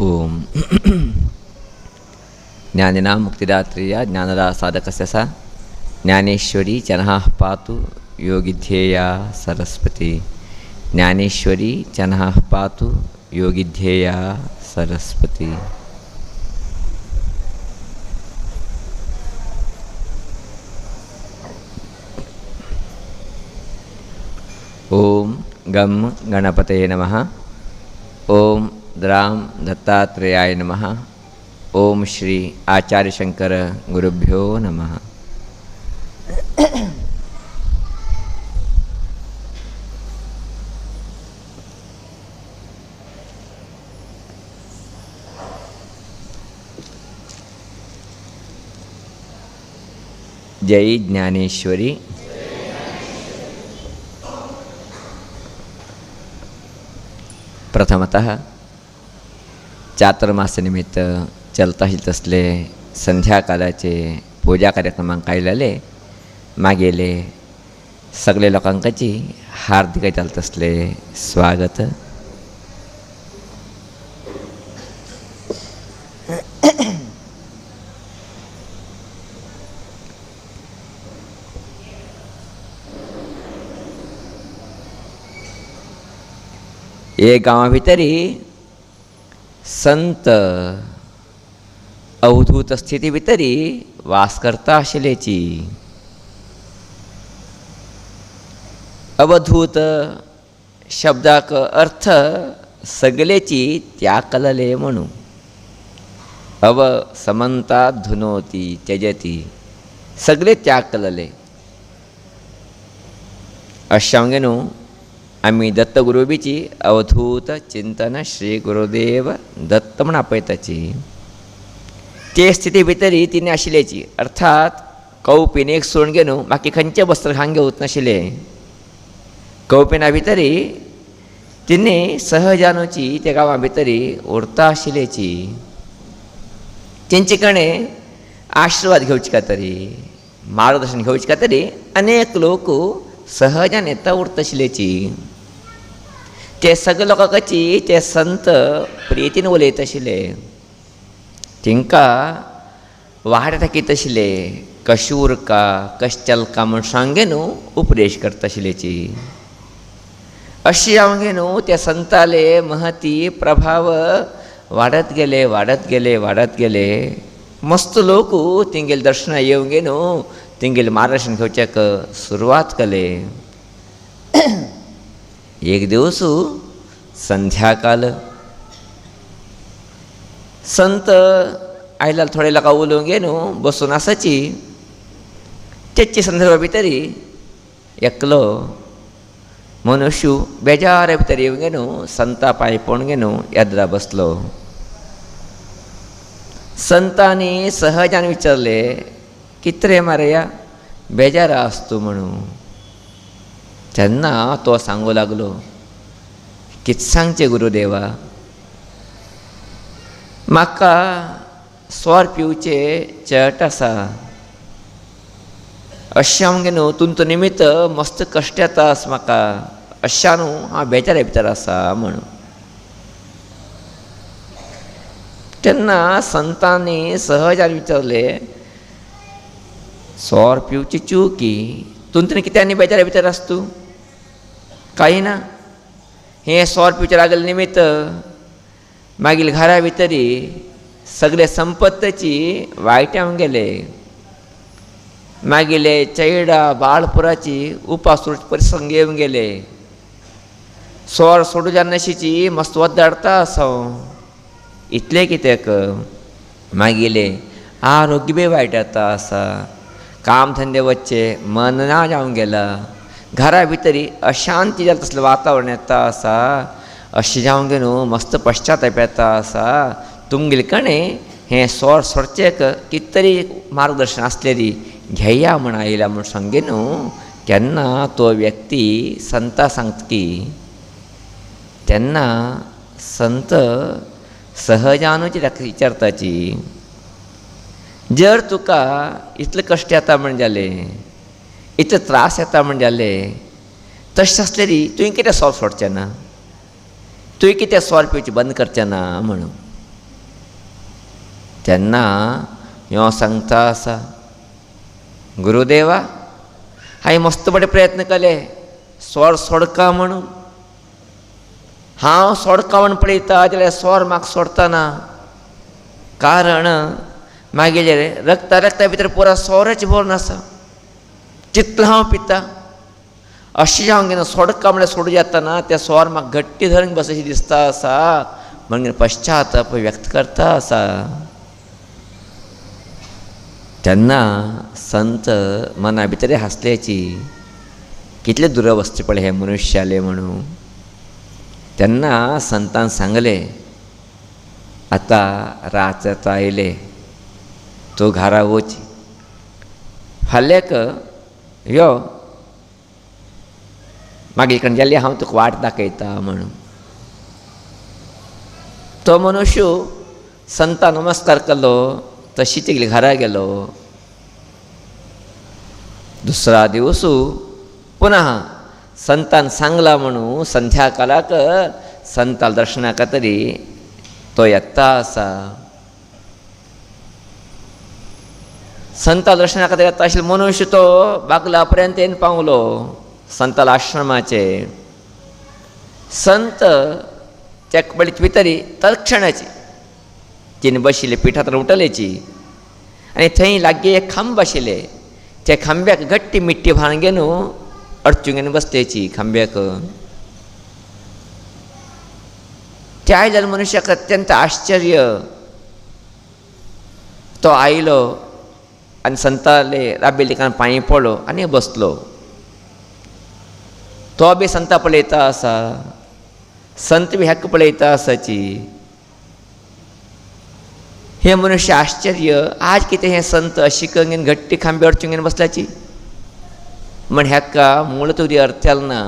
ओम ज्ञानिनां मुक्तिदात्रेया ज्ञानदा साधकस्य सा ज्ञानेश्वरी जनः पातु योगिध्येया सरस्वती। ज्ञानेश्वरी जनः पातु योगिध्येया सरस्वती। ओम गम गणपतये नमः। ओम द्राम दत्तात्रेयाय नमः। ओम श्री आचार्य शंकर गुरुभ्यो नमः। जय ज्ञानेश्वरी। प्रथमतः चातुर्मास निमित्त चलता असले संध्याकाळचे पूजा कार्यक्रमांक आयलेले मागेले सगळे लोकांची हार्दिक चलत असले स्वागत। ये गावा भितरी संत अवधूत स्थिती भितरी वास करता आशिल्लेची अवधूत शब्दाक अर्थ सगळेची त्याग कलले म्हणू। अव समंता धुनोती त्यजती सगळे त्याग कलले अशांगेनु आम्ही दत्तगुरुबीची अवधूत चिंतन श्री गुरुदेव दत्त म्हण आपयताची ते स्थिती भितरी तिने आशिल्लेची अर्थात कौपिनेक सोडून घेवन बाकी खंयचे वस्त्र घालून घेवच नाशिल्ले। कौपिना भितरी तिने सहजानुची त्या गांवा भितरी उरता आशिल्लेची तेंचे कडेन आशिर्वाद घेवचे का तरी मार्गदर्शन घेवचे का तरी अनेक लोक सहजान येता उरता आशिल्लेची। ते सगळे लोकांची ते संत प्रितीन उलयत आशिल्ले तेंकां वाड दाखयत आशिल्ले कशें उरका कशें चलका म्हूण सांगेन उपदेश करता आशिल्लेची। अशी हांव न्हू त्या संताले महती प्रभाव वाडत गेले वाडत गेले वाडत गेले। मस्त लोक तेंगेले दर्शना येवंक न्हू तेंगेले मार्गदर्शन घेवच्याक सुरवात केले। एक दिवस संध्याकाळ संत आयला थोडे लोकां उलोवंक न्हू बसून आसाची तेचे संदर्भा भितरी एकलो मनुष्य बेजार भितर येवंक न्हू संता पांय पडून न्हू येद्रा बसलो। संतांनी सहजान विचारले कितें रे मारया बेजार आस तूं म्हणून। तेन्ना तो सांगू लागलो कितें सांगचें गुरुदेवा म्हाका स्वर पिवचे चट आसा अशें हांव न्हू तुमचो निमित्त मस्त कश्ट येता म्हाका अशा न्हू हांव बेजारा भितर आसा म्हणून। तेन्ना संतांनी सहजान विचारले स्वर पिवची चुकी तुमचे कित्यानी बेजारा भितर आस तूं काही ना हे स्वर पिवचे लागले निमित्त मागील घरा भितरी सगळे संपत्तीची वायट्यावन गेले। मागीले चैडा बाळपुराची उपासूट प्रसंग येवन गेले। स्वर सोडू जान्नाशीची मस्त वद्दाडता आसा इतले कित्याक मागीले आरोग्य बी वायट येता आसा काम धंदे वच्चे मन ना जावन गेला घरा भितरी अशांती जाता तसलें वातावरण येता आसा अशें जावंक न्हू मस्त पश्चाताप येता आसा तुमगेले कडेन हें स्वर सोडचेक कितें तरी मार्गदर्शन आसलेली घेया म्हण आयला म्हूण सांगे न्हू। केन्ना तो व्यक्ती संता सांगतकी तेन्ना संत सहजानुची विचारताची जर तुका इतले कश्ट येता म्हण जालें इतले त्रास येता म्हण जालें तशें आसलेली तुवें कितें स्वर सोडचें ना तुवें कितें स्वर पिवचें बंद करचें ना म्हणून तेन्ना ह्यो सांगता आसा, गुरुदेवा हांवें मस्त बरे प्रयत्न केले स्वर सोडका म्हणून. हांव सोडका म्हूण पळयता जाल्यार स्वर म्हाका सोडतना. कारण मागीर रक्ता भितर पुरो स्वरच भरून आसा. चितलां हांव पिता अशें हांव घेवन सोडका म्हळ्यार सोडूं येतना ते स्वर म्हाका घट्टी धरून बसशी दिसता आसा म्हणून पश्चाताप व्यक्त करता आसा. तेन्ना संत मना भितर हांसल्याची कितले दुरवस्थे पळय हे मनुश्य जाले म्हणून. तेन्ना संतान सांगलें, आतां रात जाता आयले, तूं घरा वच, फाल्यांक यो, मागीर कडेन गेल्यार हांव तुका वाट दाखयता म्हणून. तो मनुश्य संतान नमस्कार केलो तशी तेगेल्या घरा गेलो. दुसरा दिवस पुनः संतान सांगला म्हणून संध्याकाळाक संताल दर्शना खातीर तो येता आसा. संताल दर्शना खातीर येता आशिल्लो मनुश्य तो बागला पर्यंत येवन पावलो संताल आश्रमाचे. संत तेक बळी भितरी तत्क्षणाची तिने बशिल्ले पिठांत उठलेची आनी थंय लागीं एक खांब आशिल्ले. त्या खांब्याक गट्टी मिट्टी भान घेवन अडचून घेवन बसलेची खांब्याक. त्या आयल्या मनशाक अत्यंत आश्चर्य. तो आयलो आनी संताले राबिल्ले कान पांय पडलो आनी बसलो. तो बी संता पळयता आसा, संत बी हेका पळयता आसाची. हे मनुष्य आश्चर्य, आज कितें हे संत अशी करून घट्टी खांबे अडचून घेवन बसल्याची म्हण हेका मूळ तुरी अर्थ जालो ना.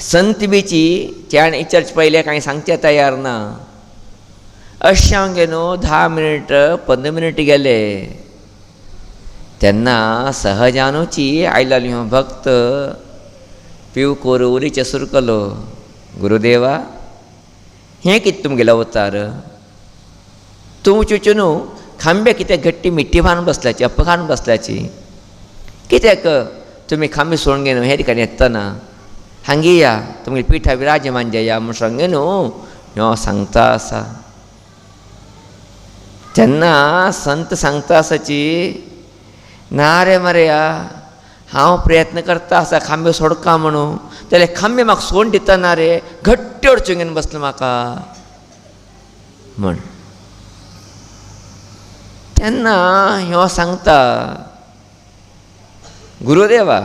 संत बीची त्यान इचर्च पयले कांय सांगचे तयार ना. अशें हांव घेवन 10 मिनट 15 मिनट गेले. तेन्ना सहजानुची आयलाली हो भक्त पिव कोरू उरीचे सुरू केलो, गुरुदेवा हें कितें तुमगेलो अवतार? तूं चिंचून खांबे कितें घट्टी मिट्टी भान बसल्याची, अप्प खान बसल्याची, कित्याक तुमी खांबे सोडून घेवन हे ठिकाणी येतना हांगी या, तुमगे पिठा विराजमान या म्हूण सांगून ह्यो सांगता आसा. तेन्ना संत सांगता आसाची, ना रे मरेया हांव प्रयत्न करता आसा खांबे सोडका म्हणून, जाल्यार खांबे म्हाका सोडून दितना रे घट्टी अडचून घेवन बसलो म्हाका म्हण. तेन्ना ह्यो सांगता, गुरुदेवा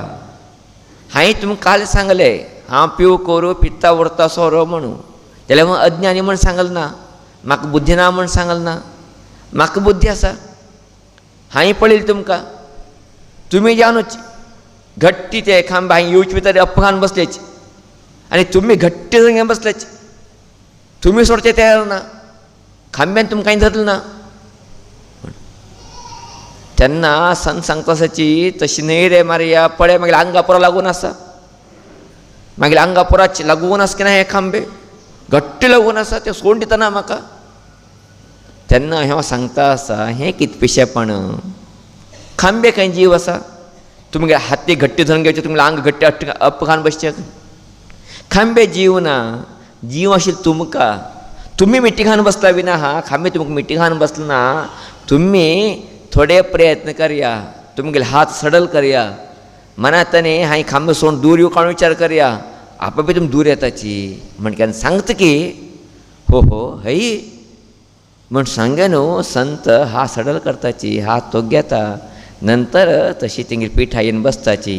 हांवें तुमकां काल सांगलें हांव पिव करू पित्ता उरता सोरो म्हणून, जाल्यार मग अज्ञानी म्हण सांगलें ना, म्हाका बुद्धी ना म्हण सांगलें ना. म्हाका बुद्धी आसा. हांवें पळयलें तुमकां, तुमी जावनूच घट्टी ते खांबे हांवें येवचे भितर अपघान बसलेची आनी तुमी घट्टी घेवन बसलेची. तुमी सोडचे तयार ना, खांब्यान तुमकां कांय धरलें ना. तेन्ना संत सांगता आसाची, तशी न्हय रे मारया, पळय मागीर आंगा पुरो लागून आसा, मागीर आंगा पुराचे लागून आसा की ना हे खांबे घट्टी लागून आसा, ते सोडून दितना म्हाका. तेन्ना ह्यो सांगता आसा, हें कितें पिशेपण? खांबे खंय जीव आसा? तुमगे हाती घट्टी धरून घेवचे, तुमगे आंग घट्टी अप्प खान बसचे. खांबे जीव ना, जीव आशिल्लो तुमकां. तुमी मिट्टी खान बसला विना हा खांबे तुमकां मिट्टी खान बसलो ना. तुमी थोडे प्रयत्न करया, तुमगेले हात सडल करया, मनात न्ही हांवें खांबे सोडून दूर येवं काणून विचार करया, आपापी तुमी दूर येताची म्हण केन्ना सांगता की हो हो हय म्हण सांगे न्हू. संत हात सडल करताची, हात तोग घेता, नंतर तशी तेंगेर पिठा येवन बसताची.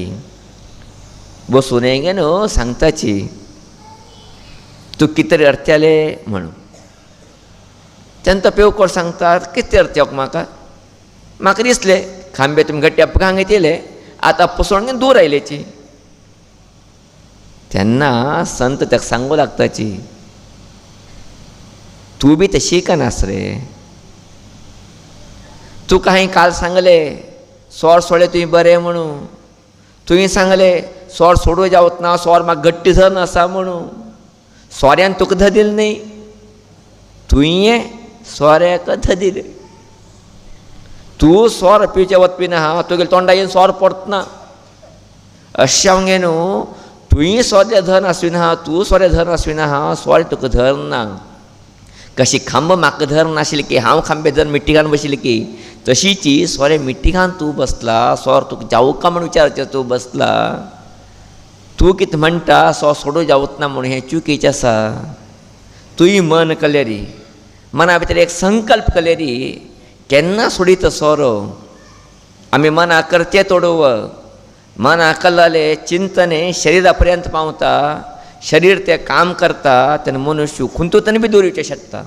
बसून गे न्हू सांगताची, तूं कितें तरी अर्थ म्हणून. तेन्ना तो पेवकोर सांगता, कितें अर्थ म्हाका दिसलें खांबे तुमी गट्टी अप्प हांगा येयले, आतां अप्प सोडून दूर आयलेची. तेन्ना संत ताका सांगू लागताची, तूं बी तशी कनास रे. तुका हांवें काल सांगलें स्वर सोडले तुवें बरें म्हणून, तुवें सांगलें स्वर सोडूं जावत ना, स्वर म्हाका गट्टी धरून आसा म्हणून. सोऱ्यान तुका धरिल्लें न्ही, तुवें सोऱ्याक धदील. तूं सोर पिवचे वचपी आहा, तुगेले तोंडा येवन सोर पडतना. अशें हांव न्हू, तुंय सोरे धर आसविना आहा, तूं सोरे धर आसविना आहा, सोरे तुका धरना. कशी खांब म्हाका धर नाशिल्ली की हांव खांबे धर मिट्टिकान बशिल्ली की, तशीची सोरे मिट्टिकान तूं बसला, सोर तुका जावू का म्हूण विचारचें तूं बसला. तूं कितें म्हणटा सो सोडूं जावच ना म्हणून हें चुकीचें आसा. तुंय मन केलें री, मना भितर एक संकल्प केले री, केन्ना सोडीत सोरो. आमी मना करचें तोडव, मना कल्लाले चिंतने शरिरा पर्यंत पावता. शरीर तें काम करता तेन्ना मनुष्य खुंतूतन बी दवरचें शकता.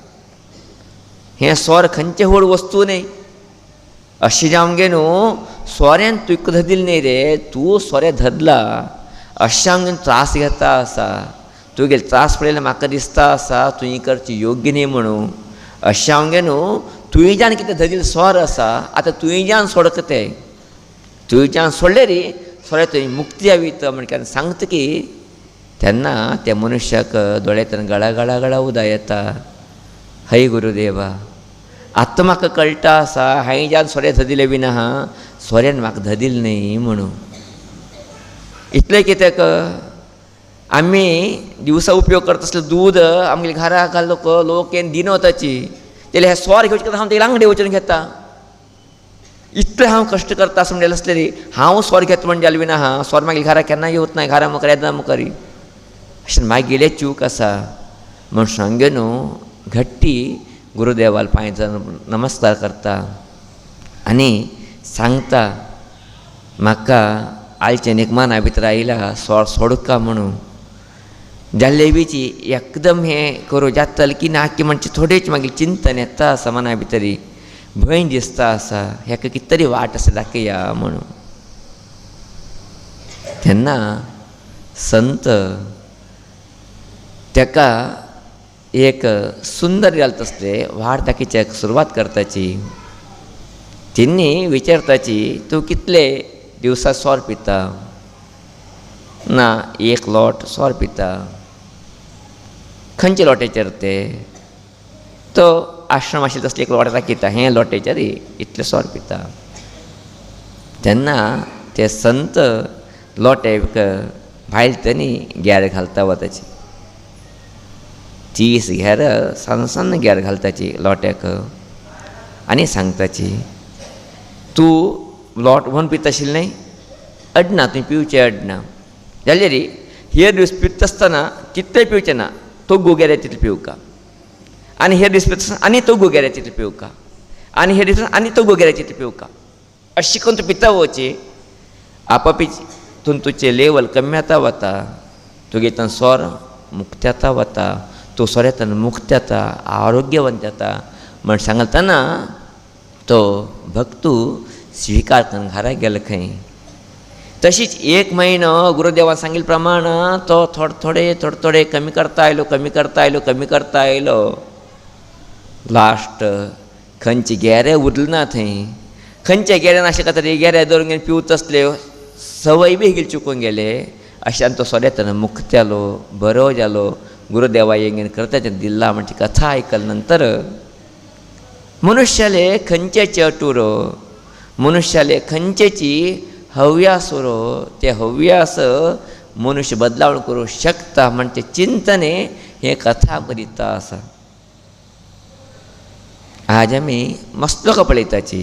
हें सोर खंयचें व्हड वस्तू न्ही. अशें जावंक गे न्हू, सोऱ्यान तुका धरदिल न्ही रे, तूं सोरें धरला. अशें हांव त्रास घेता आसा, तुगेले त्रास पळयले म्हाका दिसता आसा तुवें करचें योग्य न्ही म्हणून. अशें हांव गे न्हू, तुवें कितें धरदिल सोर आसा, आतां तुवें सोडक तें. तुवें सोडलें री सोरे तुवें मुक्ती यावीत म्हण सांगता की तेन्ना त्या मनशाक दोळ्यांतल्यान गळा गळा गळा उदक येता. हय गुरुदेवा, आतां म्हाका कळटा आसा हांवें ज्यान सोरे धरदिले बीन आहा, सोऱ्यान म्हाका धरदिल न्ही म्हणून. इतलें कित्याक आमी दिवसा उपयोग करता आसलें दूद आमगे घराक घालूंक लोक येवन दिना वताची, जाल्यार हें सोर घेवचें हांव तें आंगडे वचून घेता. इतलें हांव कश्ट करता आसा म्हणलें आसलें रे, हांव सोर घेता म्हण जालें बीन आहा, सोर मागीर घरा केन्ना येवत ना, घरा मुखार येता मुखारी. अशें मागीर चूक आसा म्हूण सांगे न्हू, घट्टी गुरुदेवाल पांय नमस्कार करता आनी सांगता म्हाका आयचें एक मना भितर आयला सोर सोडूका म्हणून. जाल्ले बीची एकदम हें करूं जातलें की ना की म्हणचे थोडेच मागीर चिंतन येता आसा मना भितरी, भंय दिसता आसा, हेका कितें तरी वाट आसा दाखया म्हणून. तेन्ना संत तेका एक सुंदर जालें तसलें वाट दाखयच्याक सुरवात करताची. तेणी विचारताची तूं कितले दिवसा सोर पिता. ना, एक लोट सोर पिता. खंयचे लोट्याचेर ते? तो आश्रम आशिल्लो तसले एक लोट दाखयता, हें लोट्याचेर इतलें सोर पिता. तेन्ना ते संत लोट्याक भायर तेणी घेर घालता वताची. 30 घेर सन्न घेर घालताची लोट्याक आनी सांगताची तूं लोट व्हरून पिता आशिल्लें अडना, तुवें पिवचें अडना. जाल्यार हे दीस पिता आसतना तितलें पिवचें ना, तो गुगेरे तितलें पिवका. आनी हे दीस पिता आसतना आनी तो गुगेरे तितलें पिवका, आनी हे दीस आनी तो गुगेरे तितलें पिवका. अशें करून तूं पिता वची आपापीच तुजें लेवल कमी जाता वता. तुगे हितून सोर मुक्त जाता वता, तूं सोऱ्यातून मुक्त जाता, आरोग्यवंत जाता म्हण सांगतना तो भक्तू स्विकार करून घरा गेलो खंय. तशीच 1 म्हयनो गुरुदेवान सांगिल्ले प्रमाण तो थोडे कमी करता आयलो. लास्ट खंयचे गेरे उरले ना थंय. खंयचे गेरे नाशिल्ले तरी गेरे धरून घेवन पिवत असले, संवय बी घेवन चुकून गेले. अशान तो सोऱ्यातून मुक्त जालो, बरो जालो. गुरुदेवा येंगेन करता तें दिल्ला म्हणजे कथा आयकल्या नंतर मनुष्याले खंयचेचे अटुरो, मनुष्याले खंयचेची हव्यासुरो, ते हव्यास मनुष्य बदलावण करूं शकता म्हणजे चिंतने हे कथा बरयता आसा. आज आमी मस्तलोक पळयताची.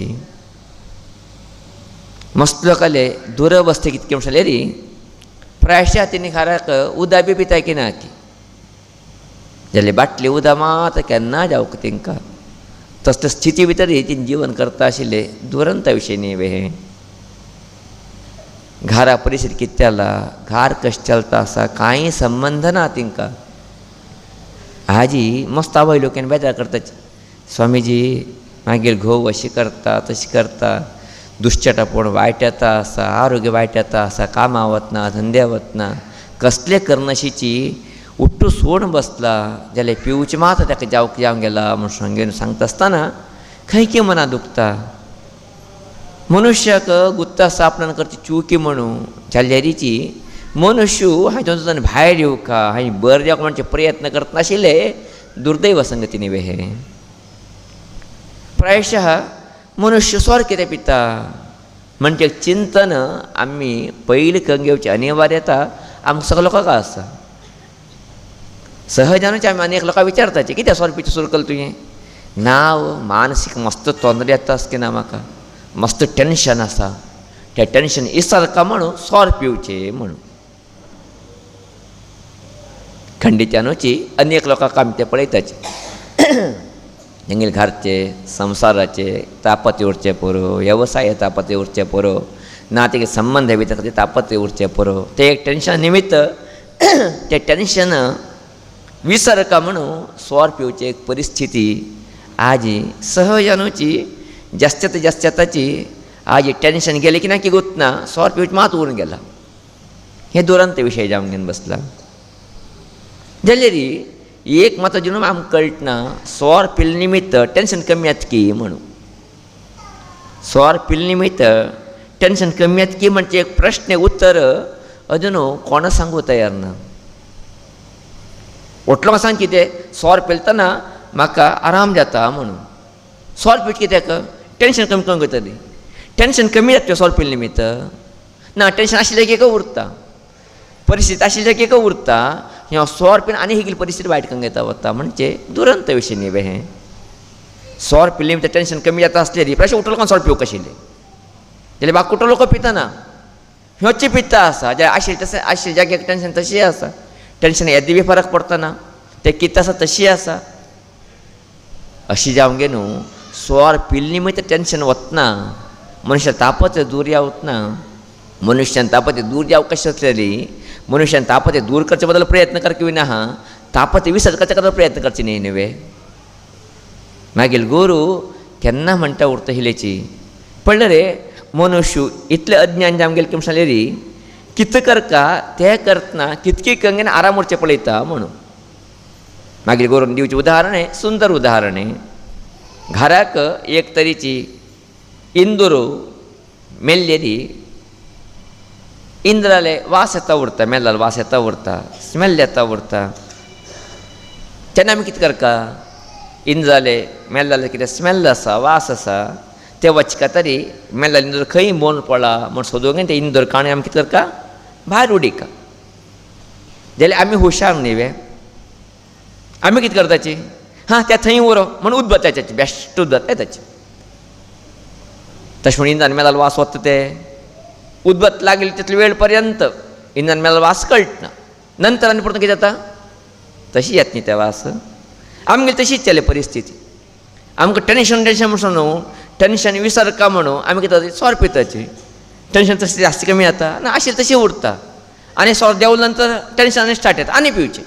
मस्तलोकाले दुरवस्थे कितके म्हणले रे, प्रायश्या तेणी घराक उदक बी पिताय की ना की, जाल्यार बाटली उदक मात केन्ना जावंक तेंकां. तसले स्थिती भितर ती जीवन करता आशिल्ले दुरंत विशय न्ही हे. घरा परिस्थिती कितें जाला, घर कशें चलता आसा, कांय संबंध ना तेंकां. हाजी मस्त आवयलो केन्ना बेजार करताची, स्वामीजी मागीर घोव अशी करता तशी करता, दुश्चटा पळोवन वायट येता आसा, आरोग्य वायट येता आसा, कामां वतना, धंद्या वतना, कसले करनाशीची उट्टू सोडून बसला. जाल्यार पिवचें मात ताका जावंक गेला म्हूण सांगून सांगता आसतना खंय की मना दुखता. मनुश्याक गुत्ता आपणान करची चुकी म्हणून जाल्यारीची मनुष्य हातूंतल्यान भायर येवका, हांवें बरें जावंक म्हणचे प्रयत्न करता नाशिल्ले दुर्दैव संगतीन हे. प्रायशः मनुष्य सोर कितें पिता म्हणजे चिंतन आमी पयलीं करून घेवची अनिवार्यता आमकां सगळ्या लोकांक आसा. सहजानूच आमी अनेक लोकांक विचारताचे कित्याक सोर पिवचें सुरू केलें तुवें. नांव मानसीक मस्त तोंदरे येता की ना म्हाका मस्त टेन्शन आसा तें टेन्शन इसरका म्हणून सोर पिवचें म्हणून. खंडित्यानूच अनेक लोकांक आमी ते पळयताचे तेंगेले घरचे संवसाराचे तापत्य उरचे पुरो वेवसाय तापत्य उरचे पुरो ना तेगे संबंध भितर खातीर तापत्य उरचे पुरो ते एक टेन्शन निमित्त तें टेन्शन विसरका म्हणून सोर पिवची एक परिस्थिती आज सहजानूची जास्तीत जास्ताची आज टेन्शन गेले की ना की गुतना सोर पिवची मात उरून गेला. हे दुरंत विशय जावन घेवन बसला. जाल्यार एक मात अजून आमकां कळटना सोर पिल्ले निमित्त टेन्शन कमी जाता की म्हणून. सोर पिल्ले निमित्त टेन्शन कमी जाता की म्हणजे एक प्रश्न उत्तर अजून कोणा सांगू तयार ना. ओटलो सांग कितें सोर पिलतना म्हाका आराम जाता म्हणून. सोर पिवचें कित्याक टेन्शन कमी करूंक वयतली. टेन्शन कमी जाता सोर पिल्ले निमित्त ना टेन्शन आशिल्लें एक उरता परिस्थिती आशिल्लें एक उरता ह्या सोर पिवन आनी ही परिस्थिती वायट करून घेता वता म्हणजे दुरंत विशय न्ही हे. सोर पिल्ले निमित्त टेन्शन कमी जाता आसलेली प्रश्न उठलो कोण सोर पिवंक आशिल्लें जाल्यार बाकी कुठलो लोक पितना ह्योची पिता आसा जे आशिल्ले तशें आशिल्ले जाग्याक टेन्शन तशी आसा. टेन्शन येदी बी फरक पडतना ते कितें आसा तशी आसा. अशी जावंक गे न्हू सोर पिल्ले निमित्त टेन्शन वतना मनशां तापत्य दूर जावतना मनुष्यान तापत्य दूर जावंक कशें आसलेली मनुष्यान तापत्य दूर करचे बद्दल प्रयत्न करचे ना हा तापत्य विसर करचे बद्दल प्रयत्न करचे न्ही न्हय. मागीर गुरू केन्ना म्हणटा उरता हिलेची पडलें रे मनुष्य इतले अज्ञान जावन गेले की म्हणलें रे कितें करता तें करतना कितकी कंगेन आराम उरचें पळयता म्हणून. मागीर गुरून दिवचें उदाहरण आहे सुंदर उदाहरण आहे. घराक एक तरेची इंदूर मेल्लेली इंद्राले वास येता उरता मेल्लालो वास येता उरता स्मेल येता उरता तेन्ना आमी कितें करता इंद्राले मेल्लाले कितें स्मेल आसा वास आसा ते वचका तरी मेल्लाले इंदूर खंय मोन पडला म्हण सोदूंक ते इंदूर काणून आमी कितें करता भायर उडयता. जाल्यार आमी हुशार न्ही वे आमी कितें करताची हां त्या थंय उरो म्हण उदबत्याची बेश्ट उदबत्याची तशें म्हण इंद्रान मेलालो वास वता ते उदबत्त लागली तितले वेळ पर्यंत इंद्रान मेलालो वास कळटना नंतर आनी परतून कितें जाता तशी येत न्ही ते वास. आमगेली तशीच जाली परिस्थिती. आमकां टेन्शन म्हणून न्हू टेन्शन विसरका म्हणून आमी कितें जाता सोर पिताची टेन्शन तशें जास्त कमी जाता ना आशिल्लें तशें उरता आनी सोर देंवले नंतर टेन्शन आनी स्टार्ट जाता आनी पिवचें.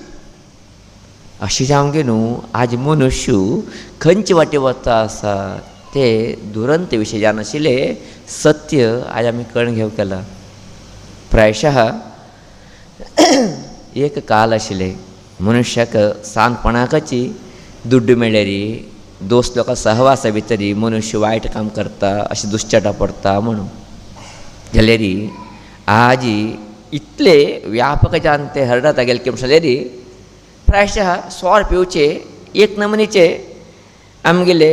अशें जावंक गे न्हू आज मनुष्य खंयचे वाटे वता आसा ते दुरंत विशय जावन आशिल्ले सत्य आज आमी कळून घेवंक केला. प्रायशः एक काल आशिल्ले मनुष्याक सांतपणाकाची दुड्ड मेळ्ळेरी दोस्त लोकां सहवासा भितरी मनुष्य वायट काम करता अशें दुश्चटा पडटा म्हणून. जाल्यार आज इतले व्यापक जावन ते हरडता गेले की म्हणल्यार प्रायशः सोर पिवचे एक नमुनेचे आमगेले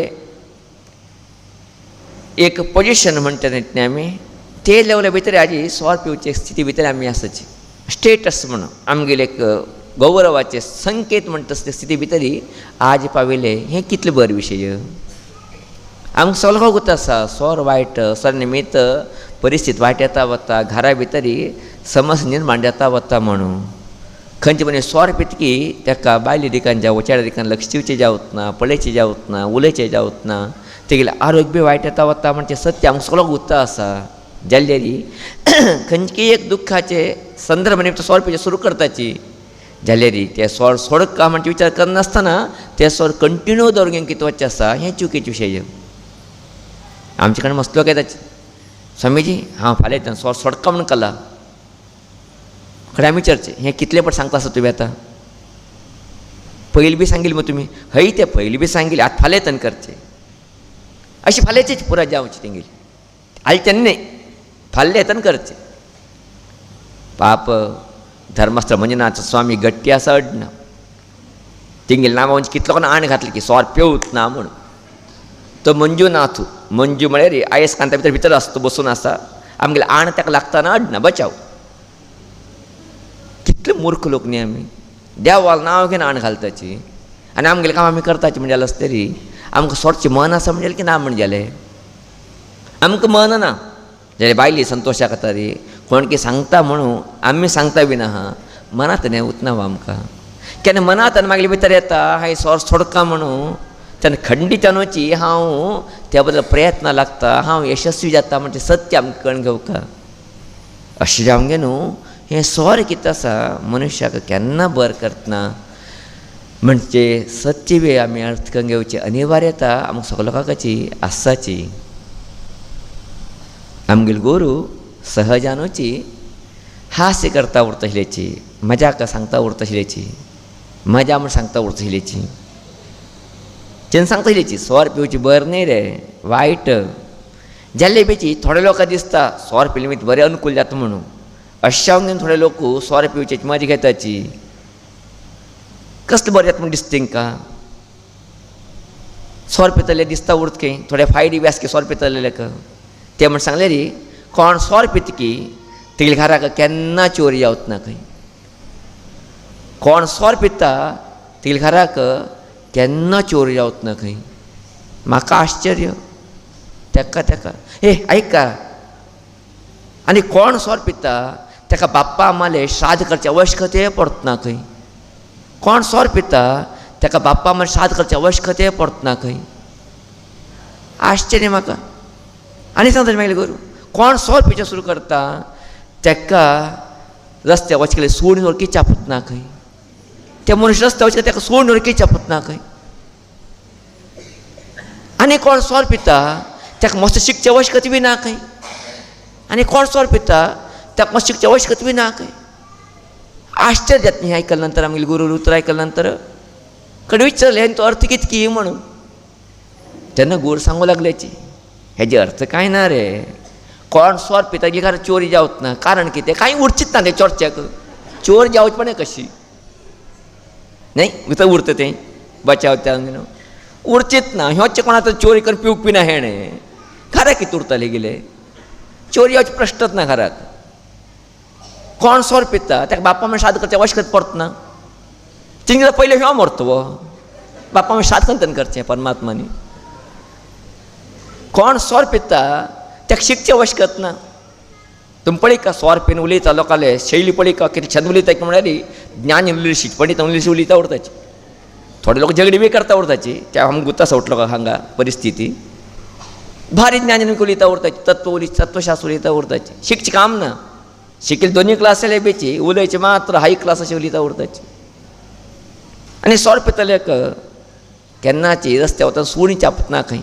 एक पोजिशन म्हणटा न्ही आमी ते लेवला भितर हाजी सोर पिवचे स्थिती भितर आमी आसाची स्टेटस म्हणून आमगेले एक गौरवाचे संकेत म्हणटा तसले स्थिती भितर आज पाविले हें कितले बरें विशय. आमकां सगळो गोत आसा सोर वायट सोर निमित्त परिस्थिती वायट येता वता घरा भितर समस्या निर्माण जाता वता म्हणून. खंयचे मनीस सोर पितकी ताका बायले दिकान जावं चेड्या दिकान लक्ष दिवचें जावत ना पळयचें जावत ना उलयचें जावत ना तेगेलें आरोग्य वायट येता वता म्हणजे सत्य आमकां सगळो गुत्ता आसा. जाल्यार खंयची एक दुख्खाचे संदर्भ निमित्त सोर पिवचें सुरू करताची जाल्यार ते सोर सोडका म्हणजे विचार करनासतना ते सोर कंटिन्यू दवरून कितें वचचें आसा हें चुकीचें विशय. आमचे कडेन मस्त लोक येताचे स्वामीजी हांव फाल्यां सोर सोडका म्हणून कला खरें आमी विचारचें हें कितले पट सांगता आसा तुवें आतां पयलीं बी सांगिल्लें मग तुमी हय तें पयलीं बी सांगिल्लें आतां फाल्यां येतन करचें अशी फाल्यांचीच पुराय जावची तेंगेली आयज तेन्ना न्ही फाल्यां येतन करचें. पाप धर्मस्थळ मंजुनाथ स्वामी गट्टी आसा अड ना तेंगेले नांवां कितलो कोण आण घातलें की सोर पेंवत ना म्हणून तो मंजूनाथ मंजू म्हळ्यार आयस्कांता भितर आसता तो बसून आसा आमगेले आण ताका लागतना अडना बचाव. कितले मूर्ख लोक न्ही आमी देवाल नांव घेवन आण घालताची आनी आमगेलें काम आमी करताची म्हणजे जाल्यार तरी आमकां सोडचें मन आसा म्हणजे की ना म्हणजे जालें. आमकां मन ना जाल्यार बायली संतोशा खातारी कोण कितें सांगता म्हणून आमी सांगता बीन आहा मनांत हें उतना आमकां केन्ना मनांत आनी मागीर भितर येता हांवें सोर सोडका म्हणून तेन्ना खंडीतन वची हांव त्या बद्दल प्रयत्न लागता हांव यशस्वी जाता म्हणजे सत्य आमकां कळून घेवका. अशें जावंक न्हू हें सोर कितें आसा मनशाक केन्ना बर करतना म्हणजे सत्य वेळ आमी अर्थ करून घेवची अनिवार्यता आमकां सगळ्या लोकांची आसाची. आमगेली गोरू सहजानुची हास्य करता उरतशिल्लेची मजाक सांगता उरतशिल्लेची मजा म्हूण सांगता उरतशिल्लेची तेन्ना सांगता आशिल्लेची सोर पिवची बरें न्ही रे वायट जाल्ले बेची थोडे लोकांक दिसता सोर पिले मागीर बरें अनुकूल जाता म्हणून अशें जावन थोडे लोक सोर पिवचेची मजा घेताची कसलें बरें जाता म्हूण दिसता तांकां. सोर पितले दिसता उरतकें थोडे फायडी बी आसके सोर पितले लेक ते म्हण सांगले रे कोण सोर पितकी तेगेल्या घराक केन्ना चोरी जावच ना खंय. कोण सोर पिता तेगेल्या घराक केन्ना चोरी जावच ना खंय. म्हाका आश्चर्य तेका तेका हे आयका आनी कोण सोर पिता तेका बाप्पा आमाले श्राद्ध करचे आवश्यकते पडना खंय. कोण सोर पिता तेका बाप्पा आमाले श्राद्ध करचे आवश्यकते पडना खंय. आश्चर्य म्हाका. आनी सांगता मागीर गुरू कोण सोर पिवचें सुरू करता तेका रस्त्यार वचकेले सोडून वरकी चापत ना खंय. ते मनुष्य रस्त्यार वचके तेका सोडून वरकी चापत ना खंय. आनी कोण सोर पिता तेका मस्त शिकचे आवश्यकता बी ना खंय. आनी कोण सोर पिता तेका मस्त शिकचे आवश्यकता बी ना खंय. आश्चर्य जाता न्ही आयकल्या नंतर आमगेले गुरू उतर आयकल्या नंतर कडेन विचारलें आनी तो अर्थ कितकी म्हणून तेन्ना गुरू सांगू लागल्याची हेजे अर्थ कांय ना रे कोण सोर पिता की घरांत चोरी जावच ना कारण कितें कांय उरचीत ना तें चोरच्याक चोर जावचपणें कशी न्ही भितर उरता तें बचाव त्या उरचीत ना ह्योच कोणाचो चोरी करून पिवूंक पिना हेणें घराक कितें उरतलें गेले चोरी जावचे प्रश्नच ना घराक. कोण सोर पिता ताका बाप्पा म्हण श्राद्ध करचें आवश्यकता पडना तिंगा पयलीं ह्यो मरतलो बाप्पा म्हण श्राद्ध करून करचें परमात्मानी. कोण सोर पिता ताका शिकचें आवश्यकता ना. तुमी पळय का सोर पिवन उलयता लोकांले शैली पळय का कितें छंद उलयता म्हळ्यार ज्ञान उलयशी पंडित उलयशी उलयता उरताची. थोडे लोक झगडी बी करता उरताची त्या आमकां गुत्ता सोटलो हांगा परिस्थिती भारी ज्ञान उलयता उरताची तत्वशास्त्र उलयता उरताची शिकचें काम ना. शिकले दोनूय क्लास जाले बेची उलयचे मात्र हाय क्लास अशें उलयता उरताची. आनी सोर पितल्याक केन्नाची रस्त्यार वता सुणी चापत ना खंय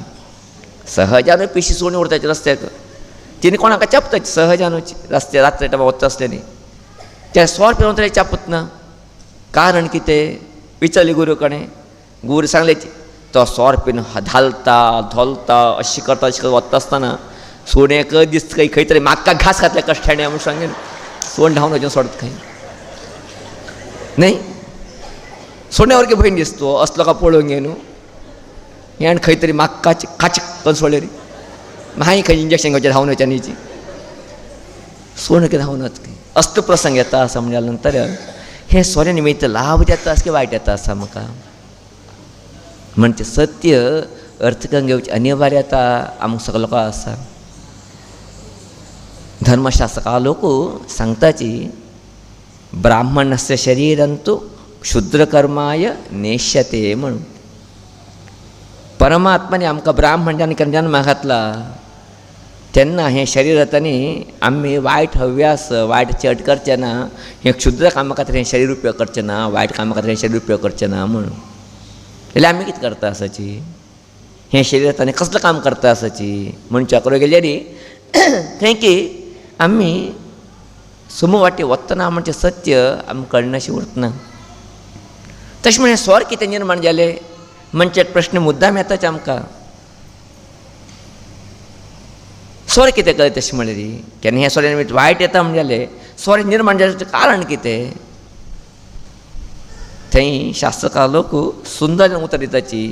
सहजान पिशी सुणी उरताची रस्त्याक तिने कोणाक चापताची सहजानूच रस्त्यार रात्री टायमार वता आसलेली ते सोर पिवन तरी चापत ना कारण कितें विचारली गुरू कडेन गुरू सांगले तो सोर पिवन धालता धोलता अशें करता अशें करता वता आसतना सोड्याक दिसता खंय तरी म्हाका घास घातल्या कश्टाणे म्हूण सांगेन सोड धांवन वचून सोडता खंय न्ही सोड्या वरके भंय दिसतो असलो का पळोवंक घे न्हू हे आनी खंय तरी म्हाका काचीक करून सोडले रे हांवें खंय इंजेक्शन घेवचें धांवन वचें न्ही सोड कितें धांवन वच खंय असलो प्रसंग येता आसा म्हणजे नंतर हे सोऱ्या निमित्त लाभ येता आसा की वायट येता आसा म्हाका म्हणजे सत्य अर्थ करून घेवची अनिवार्यता आमकां सगळ्या लोकांक आसा. धर्मशास्त्रकार लोक सांगताची ब्राह्मणस्य शरीरंतु क्षुद्रकर्माय नेष्यते म्हणून परमात्माने आमकां ब्राह्मण केन्ना जन्मा घातला तेन्ना हें शरीर येतानी आमी वायट हव्यास वायट चट करचे ना हें क्षुद्र कामा खातीर हें शरीर उपयोग करचें ना वायट कामा खातीर हें शरीर उपयोग करचें ना म्हणून जाल्यार आमी कितें करता आसाची हें शरीर येतानी कसलें काम करता आसाची मनशा कडेन गेल्यार थंय की आमी समू वाटे वतना म्हणजे सत्य आमकां कळनाशें उरतना. तशें म्हण स्वर कितें निर्माण जालें म्हणजे प्रश्न मुद्दाम येताच आमकां स्वर कितें कळ्ळें तशें म्हळ्यार केन्ना हें सोऱ्या निमित्त वायट येता म्हणजे जालें स्वर निर्माण जालें कारण कितें थंय शास्त्रकार लोक सुंदर उतर दिताची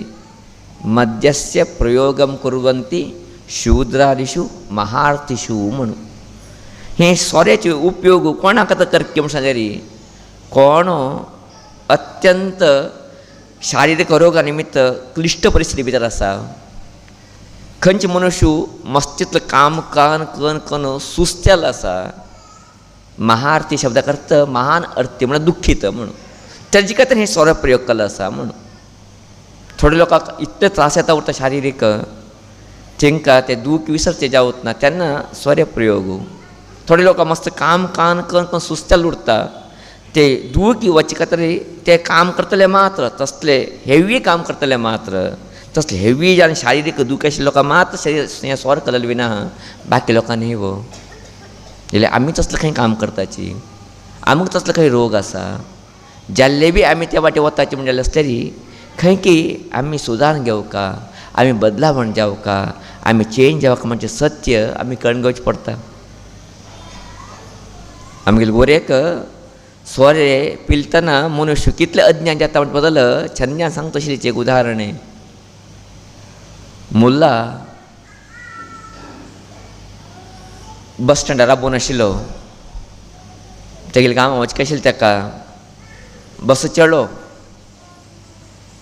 मद्यस्य प्रयोगम कुर्वन्ति शूद्रादिषु महार्थिषु म्हणून हे सोऱ्याचे उपयोग कोणाक आतां करचे म्हण सांगल्यार कोण अत्यंत शारिरीक रोगा निमित्त क्लिश्ट परिस्थिती भितर आसा, खंयचे मनुष्य मस्तितलं काम कन कन कन सुस्तेल आसा, महाआरती शब्दाक अर्थ महान अर्थी म्हणून दुखीत म्हणून तेजे खातीर हे सोरो प्रयोग केल्लो आसा म्हणून. थोड्या लोकांक इतले त्रास येता उरता शारिरीक, तांकां ते दूख विसरचे जावत ना तेन्ना सोरे प्रयोग. थोडे लोक मस्त काम कान कन कन सुस्तेल उरता, ते दूख वचे खातीर ते काम करतले मात्र, तसले हेवी काम करतले मात्र, तसले हेवी आनी शारिरीक दूख आशिल्ले लोकां मात्र शरीर स्वर केलेले विना बाकी लोकांनी वो जाल्यार आमी तसलें खंय काम करताची, आमकां तसलो खंय रोग आसा, जाल्ले बी आमी त्या वाटे वताचे म्हणजे आसतरी खंय की आमी सुदारण घेवका, आमी बदलावण जावका, आमी चेंज जावका म्हणजे सत्य आमी कळून घेवचें पडटा. आमगेले गोरेक सोरे पिलतना मनुष्य कितले अज्ञान जाता म्हणजे बदल छन्यान सांगता आशिल्लें एक उदाहरण आहे. मुल्ला बस स्टँडार राबून आशिल्लो, तेगेले गांवां वचचें आशिल्लें ताका, बस चडलो,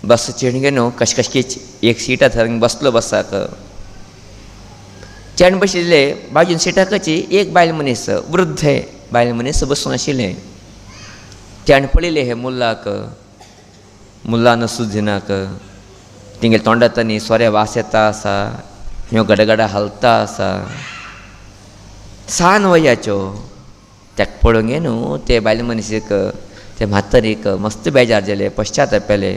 बस चेडून गेलो कशकशकीच एक सीट थंय बसलो बसाक, चेडून बशिल्ले बाजून सिटाकच एक बायल मनीस वृद्ध बायल मनीस बसून आशिल्लें. तेणें पळयलें हे मुल्लाक, मुल्ला नसुद्दीनाक, तेंगेले तोंडांत न्ही सोऱ्या वास येता आसा, ह्यो गडगडा हलता आसा, सान वयाच्यो. ताका पळोवंक न्हू ते बायल मनीसक ते म्हातारीक मस्त बेजार जाले, पश्चाताप पेले.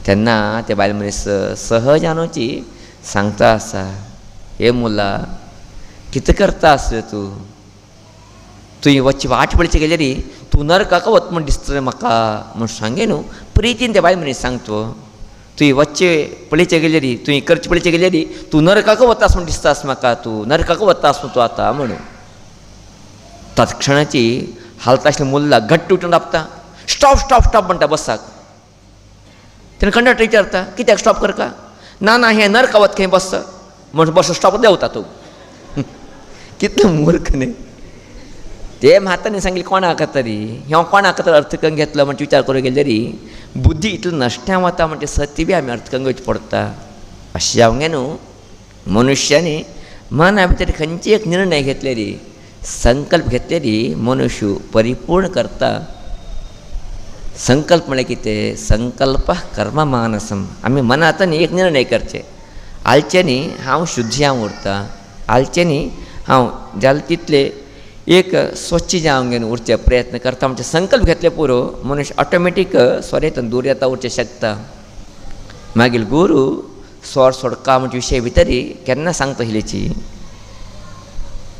तेन्ना ते बायल मनीस सहजानूची सांगता आसा, हे मुल्ला कितें करता आस तूं, तुवें वच्ची वाट पळयची गेल्यार तूं नरकाक वत म्हण दिसता म्हाका म्हूण सांगे न्हू. प्रितीन ते बायल मनीस सांगतो, तुवें वच्चे पळयचे गेल्यार तुवें करचे पळयचे गेल्यार तूं नरकाक वतास म्हूण दिसतास म्हाका, तूं नरकाक वतास तूं आतां म्हणून. तत्क्षणाची हालता आशिल्लो मुल्ला घट्ट उठून राबता, स्टॉप स्टॉप स्टॉप म्हणटा बसाक. तेणें कंडक्टर विचारता कित्याक स्टॉप करता, ना ना हें नरका वत खंय बस म्हण बस स्टॉप देंवता तूं. कितलो मूर्ख न्ही. ते म्हातारीन सांगिल्लें कोणाक तरी, ह्यो कोणाक तर अर्थ करून घेतलो म्हणजे विचार करूंक गेल्यार बुद्धी इतलो नश्ट्यां वता म्हणजे सत्य बी आमी अर्थ करून घेवचें पडटा. अशें जावंक न्हू. मनुश्यानी मना भितर खंयचे एक निर्णय घेतल्यार, संकल्प घेतल्यार मनुष्य परिपूर्ण करता. संकल्प म्हळ्यार कितें, संकल्प कर्म मानसम. आमी मनांत न्ही एक निर्णय करचे, आलचे न्ही हांव शुद्ध जावं उरता, आलचे न्ही हांव जालें तितले एक स्वच्छ जावंक उरचे प्रयत्न करता. म्हणजे संकल्प घेतले पुरो मनुष्य ऑटोमॅटीक सोरेतून दूर येता उरचें शकता. मागीर गुरू सोर सोडका म्हणजे विशय भितर केन्ना सांगता आशिल्लीची,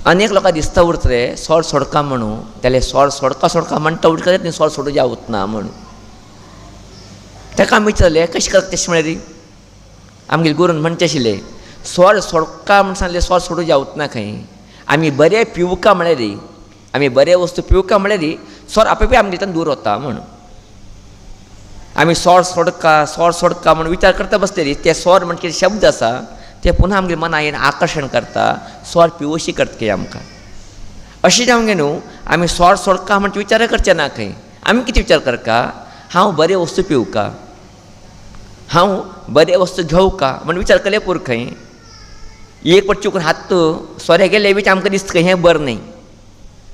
अनेक लोकांक दिसता उरतले सोर सोडका म्हणून, जाल्यार सोर सोडका सोडका म्हणटा उरता न्ही सोर सोडूं जावत ना म्हणून. ताका आमी विचारलें कशें करता तशें म्हळ्यार आमगेले गुरून म्हणचे आशिल्ले, सोर सोडका म्हण सांगलें सोर सोडूं जावत ना खंय. आमी बरें पिवका म्हळ्यार, आमी बरे वस्तू पिवका म्हळ्यार सोर आपोआप आमगे थंय दूर वता म्हणून. आमी सोर सोडका म्हणून विचार करता बसलेली ते सोर म्हणजे कितें शब्द आसा ते पुन्हा आमगे मनान आकर्शण करता, सोर पिवशी करतकी आमकां. अशें जावंक न्हू आमी सोर सोडका म्हणजे विचार करचे ना खंय. आमी कितें विचार करता, हांव बरे वस्तू पिवका, हांव बरे वस्तू घेवका म्हण विचार केले पुरो खंय. एक पट चुकून हात सोऱ्या गेले बीच आमकां दिसता हें बरें न्ही,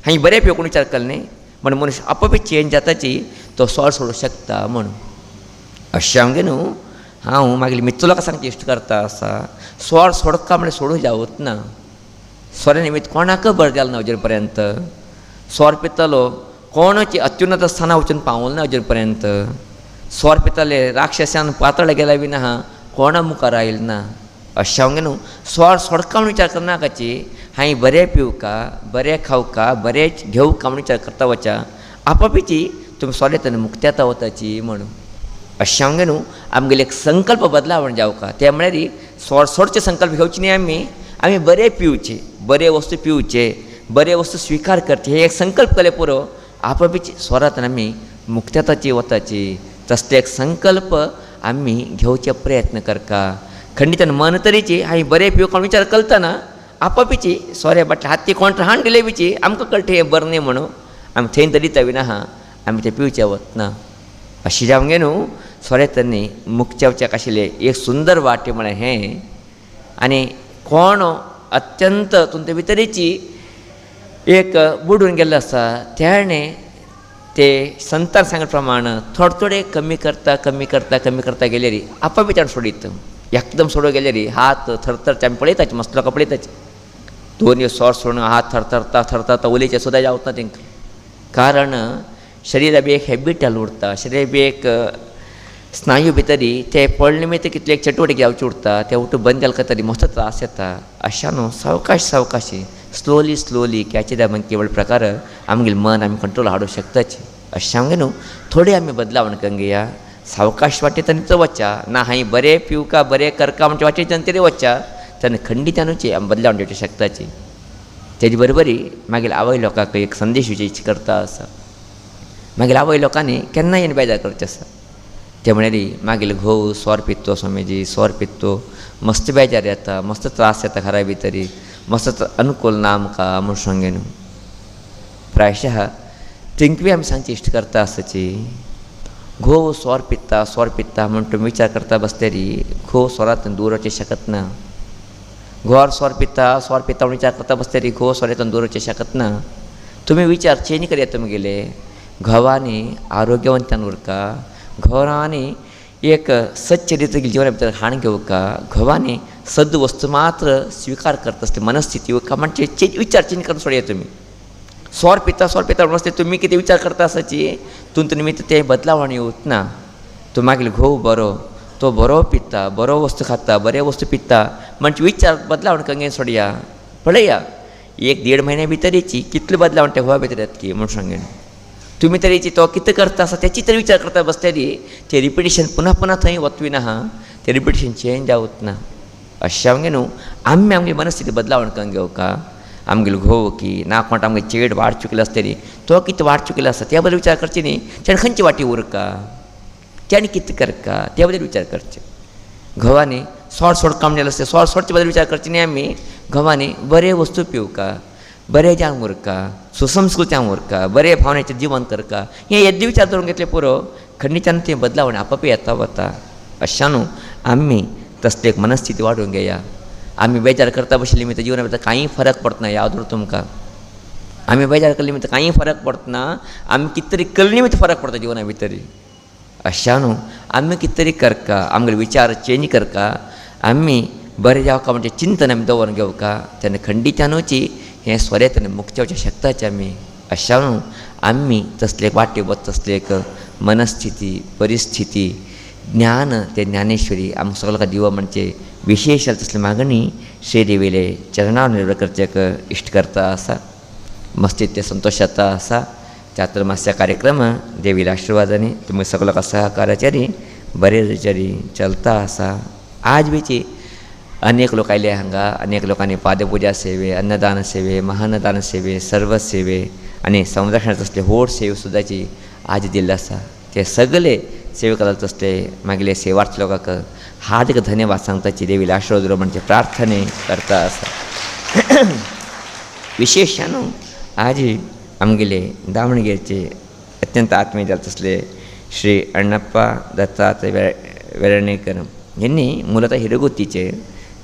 हांवें बरें पिवून विचार केलो न्ही म्हण मनुष्य आपोआप चेंज जाताची तो सोर सोडूंक शकता म्हणून. अशें हांव न्हू हांव मागीर मित्र लोकांक सांगचे इश्ट करता आसा, सोर सोडका म्हळ्यार सोडूं जावत ना. सोऱ्या निमित्त कोणाक बरें जालें ना अजून पर्यंत. सोर पितलो कोणाची अत्युन्नत स्थानां वचून पावूंक ना अजून पर्यंत. सोर पितले राक्षसान पातळ गेल्या विना कोणा मुखार आयिल्लो ना. अशें हांव न्हू सोर सोडका म्हूण विचार करनाकाची, हांवें बरें पिवका, बरें खावका, बरें घेवका म्हूण विचार करता वचा, आपोआपची तुमी सोरेतून मुक्त येता वताची म्हणून. अशें हांव न्हू आमगेले एक संकल्प बदलावण जावका. ते म्हळ्यार सोर सोडचे संकल्प घेवचे न्ही आमी बरें पिवचे, बरे वस्तू पिवचे, बरे वस्तू स्विकार करचे, हे एक संकल्प केले पुरो आपोआपची सोरांतून आमी मुक्तताची वताची. तसले एक संकल्प आम्ही घेवचे प्रयत्न करका खंडितन मन तरीची हांवें बरें पिवून कोण विचार कळतना आपापीची सोरे बाटले हाती कोण हाण दिले बिची आमकां कळटा हें बरें न्ही म्हणून आमी थंय तरी विना आहा आमी तें पिवचें वतना अशें जावंक गे न्हू सोरे तन्नी मुख्यवच्याक आशिल्लें एक सुंदर वाटे म्हळ्यार हें आनी कोण अत्यंत तुमचे भितरीची एक बुडून गेल्लो आसा त्याणें ते संतान सांगले प्रमाण थोडे थोडे कमी करता गेल्यार आपापी ताणें सोडीत एकदम सोडून गेल्यार हात थरथरचे आमी पळयताचे मस्त लोकां पळयताचे दोन सोर सोडून हात थरथरता उलयचे सुद्दां जावना तांकां कारण शरिरा बी एक हॅबीट जाल्लो उरता शरीर बी एक स्नायू भितरी ते पडले मागीर कितले एक चटवटीक जावचे उरता ते उठून बंद जालें तरी मस्त त्रास येता अशा न्हू सावकाशी स्लोली क्याचे मग केवळ प्रकार आमगेलें मन आमी कंट्रोल हाडूंक शकताचे अशें आमगे न्हू थोडे आमी बदलावण करूया सावकाश वाटेच्यान वच्चा ना हांवें बरें पिवका बरें करका म्हणजे वाटेच्यान तरी वच्चा तेन्ना खंडितानूच आमी बदलावण दिवचे शकताची तेजे बरोबरी मागीर आवय लोकांक एक संदेश विजयची करता आसा मागीर आवय लोकांनी केन्नाय येवन बेजार करचें आसा ते म्हळ्यार मागीर घोव सोर पितो सोमेजी सोर पितो मस्त बेजार येता मस्त त्रास येता घरा भितरी मस्त अनुकूल ना आमकां म्हूण सांगे न्हू प्रायशः थिंक बी आमी सांगची इश्ट करता आसची घोव सोर पित्ता म्हूण तुमी विचार करता बसलेरी घोव सोरांतून दूर वचूंक शकत ना घोर सोर पिता म्हूण विचार करता बसलेरी घोव सोरांतून दूर वचूंक शकत ना तुमी विचार चेंज करया तुमगेले घोवांनी आरोग्यवंतान उरका घोरांनी एक सच्च रितीन जिवना भितर हाण घेवका घोवांनी सद वस्तू मात्र स्विकार करता आसली मनस्थिती उरका म्हणजे विचार चेंज करून सोडया तुमी सोर पिता म्हणून आसले तुमी कितें विचार करता आसाची तुमचे निमित्त तें बदलावण येवच ना तो मागीर घोव बरो तो बरो पिता बरो वस्तू खाता बरे वस्तू पिता म्हणजे विचार बदलावण कंगेन सोडया पळया 1-1.5 म्हयन्या भितरीची कितले बदलावण त्या घोवा भितर येता की म्हूण सांगेन तुमी तरेची तो कितें करता आसा तेची तरी विचार करता बसलेली ते रिपिटेशन पुन्हा थंय वतवी ना हा ते रिपिटेशन चेंज जावच ना अशें आमगे न्हू आमी आमगे मनस्थिती बदलावण करून घेवका आमगेलो घोव की ना कोण आमगे चेड वाड चुकले आसतली तो कितें वाड चुकले आसा त्या बद्दल विचार करचे न्ही तेणें खंयची वाटी उरका तेणें कितें करका त्या बद्दल विचार करचे घोवांनी सोड काम जालें आसता सोडचे बद्दल विचार करचे न्ही आमी घोवांनी बरे वस्तू पिवका बरें जावंक उरका सुसंस्कृत जावंक उरका बरे भावनेचें जिवन करका हें येद्दी विचार करून घेतले पुरो खंडितान तें बदलावण आपापी येता वता अशा न्हू आमी तसली एक मनस्थिती वाडूंक घेया आमी बेजार करता बशिल्ली भितर जिवना भितर कांय फरक पडना याद उर तुमकां आमी बेजार केल्ली भितर कांय फरक पडना आमी कितें तरी केल्ली निमित्त फरक पडटा जिवना भितर अशा न्हू आमी कितें तरी करका आमगे विचार चेंज करका आमी बरें जावका म्हणजे चिंतन आमी दवरून घेवका तेन्ना खंडितानूची हें सोरे तेन्ना मुक्त जावचें शकताचे आमी अशा न्हू आमी तसले वाटे वत तसले एक मनस्थिती परिस्थिती ज्ञान ते ज्ञानेश्वरी आमकां सगळ्यांक दिवप म्हणजे विशेष तसली मागणी श्री देवीले चरणावर निर्भर करचेक इश्ट करता आसा मस्तीत ते संतोष जाता आसा चातुर्मास्य कार्यक्रम देवीला आशिर्वादांनी तुमी सगळ्यांक सहकार्याच्यारी बरे तरेच्यारी चलता आसा आज बीची अनेक लोक आयले हांगा अनेक लोकांनी पादपुजा सेवे अन्नदान सेवे महान्नदान सेवे सर्व सेवे आनी संरक्षणाचे असले व्हड सेवे सुद्दाची आज दिल्ले आसा ते सगळे सेवेक तसले मागले सेवार्थ लोकांक हार्दिक धन्यवाद सांगताची देवीला आशिर्वाद म्हणजे प्रार्थने करता आसा विशेश न्हू आज आमगेले दामणगेरचे अत्यंत आत्मीय जाले तसले श्री अण्णप्पा दत्तात्रय वेर्णेकर यांनी मूलतः हिरगुतीचे